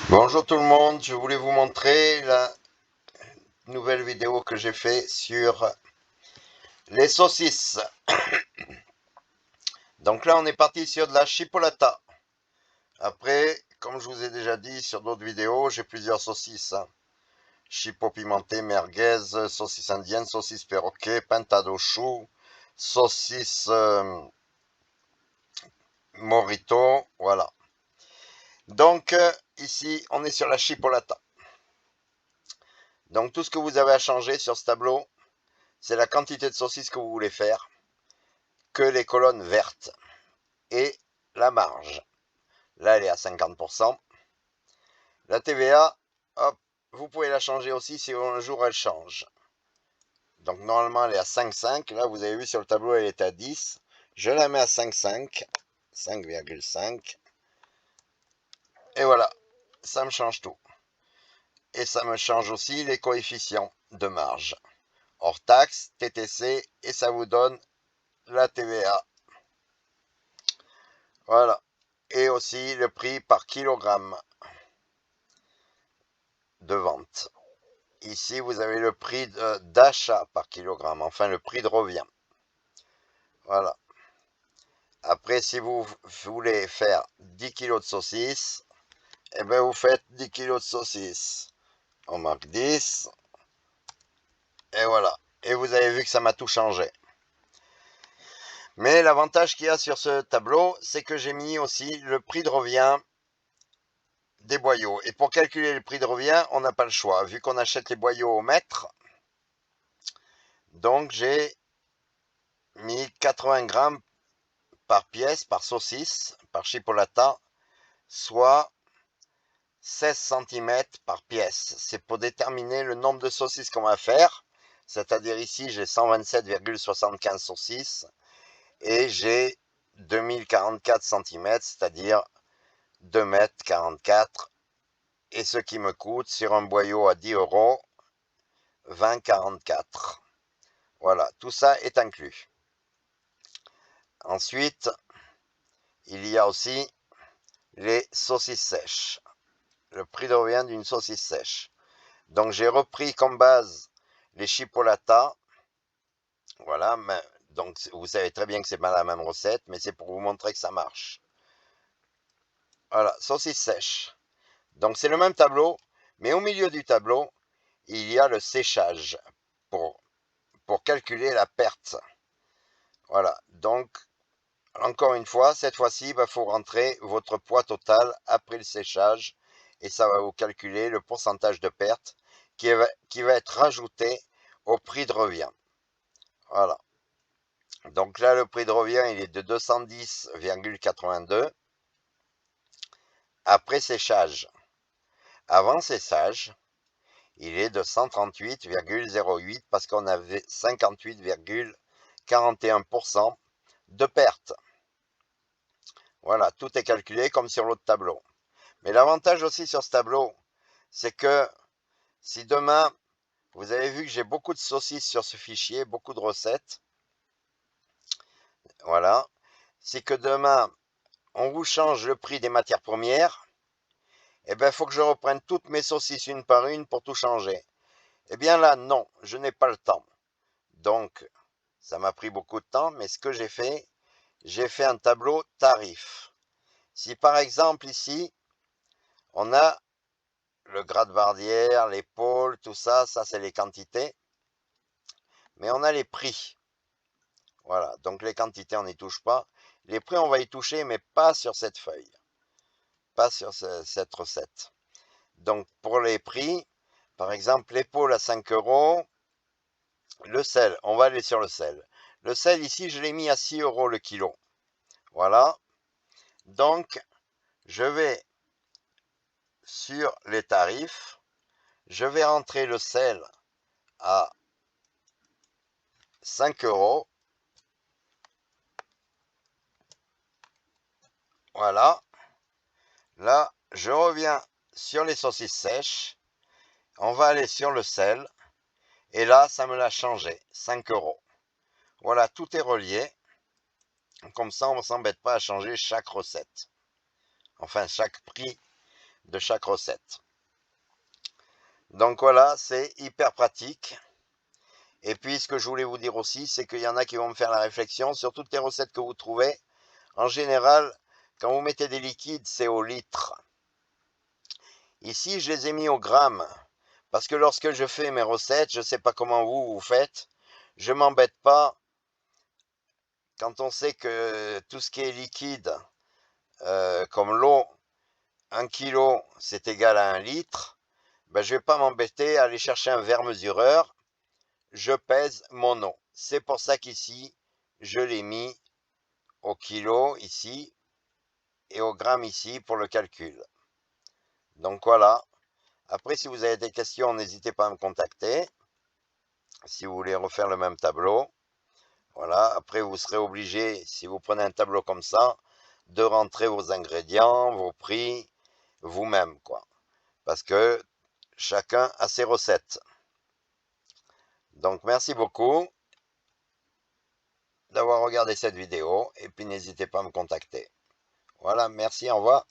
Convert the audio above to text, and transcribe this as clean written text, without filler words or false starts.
Bonjour tout le monde, je voulais vous montrer la nouvelle vidéo que j'ai fait sur les saucisses. Donc là on est parti sur de la chipolata. Après, comme je vous ai déjà dit sur d'autres vidéos, j'ai plusieurs saucisses. Chipo pimenté, merguez, saucisse indienne, saucisse perroquet, pintado chou, saucisse morito, voilà. Donc ici on est sur la chipolata. Donc tout ce que vous avez à changer sur ce tableau, c'est la quantité de saucisses que vous voulez faire, que les colonnes vertes et la marge. Là, elle est à 50%. La TVA, hop, vous pouvez la changer aussi si un jour elle change. Donc normalement, elle est à 5,5. Là, vous avez vu sur le tableau, elle est à 10. Je la mets à 5,5. 5,5. Et voilà, ça me change tout. Et ça me change aussi les coefficients de marge. Hors taxe, TTC, et ça vous donne la TVA. Voilà. Et aussi le prix par kilogramme de vente. Ici, vous avez le prix d'achat par kilogramme, enfin le prix de revient. Voilà. Après, si vous voulez faire 10 kg de saucisses, eh bien vous faites 10 kg de saucisses. On marque 10. Et voilà. Et vous avez vu que ça m'a tout changé. Mais l'avantage qu'il y a sur ce tableau, c'est que j'ai mis aussi le prix de revient des boyaux. Et pour calculer le prix de revient, on n'a pas le choix. Vu qu'on achète les boyaux au mètre, donc j'ai mis 80 grammes par pièce, par saucisse, par chipolata, soit 16 cm par pièce. C'est pour déterminer le nombre de saucisses qu'on va faire. C'est-à-dire ici, j'ai 127,75 saucisses et j'ai 2044 cm, c'est-à-dire 2,44 m. Et ce qui me coûte sur un boyau à 10 euros, 20,44. Voilà, tout ça est inclus. Ensuite, il y a aussi les saucisses sèches. Le prix de revient d'une saucisse sèche. Donc j'ai repris comme base les chipolata. Voilà, donc vous savez très bien que c'est pas la même recette, mais c'est pour vous montrer que ça marche. Voilà, saucisse sèche. Donc c'est le même tableau, mais au milieu du tableau, il y a le séchage pour, pour calculer la perte. Voilà, donc encore une fois, cette fois-ci, il faut rentrer votre poids total après le séchage et ça va vous calculer le pourcentage de perte qui va être rajouté au prix de revient. Voilà. Donc là, le prix de revient, il est de 210,82 après séchage. Avant séchage, il est de 138,08 parce qu'on avait 58,41% de perte. Voilà, tout est calculé comme sur l'autre tableau. Mais l'avantage aussi sur ce tableau, c'est que si demain, vous avez vu que j'ai beaucoup de saucisses sur ce fichier, beaucoup de recettes, voilà, c'est que demain, on vous change le prix des matières premières, eh bien, il faut que je reprenne toutes mes saucisses une par une pour tout changer. Eh bien là, non, je n'ai pas le temps. Donc, ça m'a pris beaucoup de temps, mais ce que j'ai fait un tableau tarif. Si par exemple ici, on a le gras de Bardière, l'épaule, tout ça, ça c'est les quantités. Mais on a les prix. Voilà, donc les quantités, on n'y touche pas. Les prix, on va y toucher, mais pas sur cette feuille. Pas sur cette recette. Donc pour les prix, par exemple, l'épaule à 5 euros. Le sel, on va aller sur le sel. Le sel, ici, je l'ai mis à 6 euros le kilo. Voilà. Donc, je vais sur les tarifs. Je vais rentrer le sel à 5 euros. Voilà. Là, je reviens sur les saucisses sèches. On va aller sur le sel. Et là, ça me l'a changé. 5 euros. Voilà, tout est relié. Comme ça, on ne s'embête pas à changer chaque recette. Enfin, chaque prix de chaque recette. Donc voilà, c'est hyper pratique. Et puis ce que je voulais vous dire aussi, c'est qu'il y en a qui vont me faire la réflexion sur toutes les recettes que vous trouvez. En général, quand vous mettez des liquides, c'est au litre. Ici, je les ai mis au gramme. Parce que lorsque je fais mes recettes, je ne sais pas comment vous faites, je ne m'embête pas quand on sait que tout ce qui est liquide, comme l'eau, 1 kg, c'est égal à 1 litre, ben, je ne vais pas m'embêter à aller chercher un verre mesureur, je pèse mon eau. C'est pour ça qu'ici, je l'ai mis au kilo ici et au gramme ici pour le calcul. Donc voilà. Après, si vous avez des questions, n'hésitez pas à me contacter. Si vous voulez refaire le même tableau. Voilà. Après, vous serez obligé, si vous prenez un tableau comme ça, de rentrer vos ingrédients, vos prix, vous-même, quoi. Parce que chacun a ses recettes. Donc, merci beaucoup d'avoir regardé cette vidéo. Et puis, n'hésitez pas à me contacter. Voilà, merci, au revoir.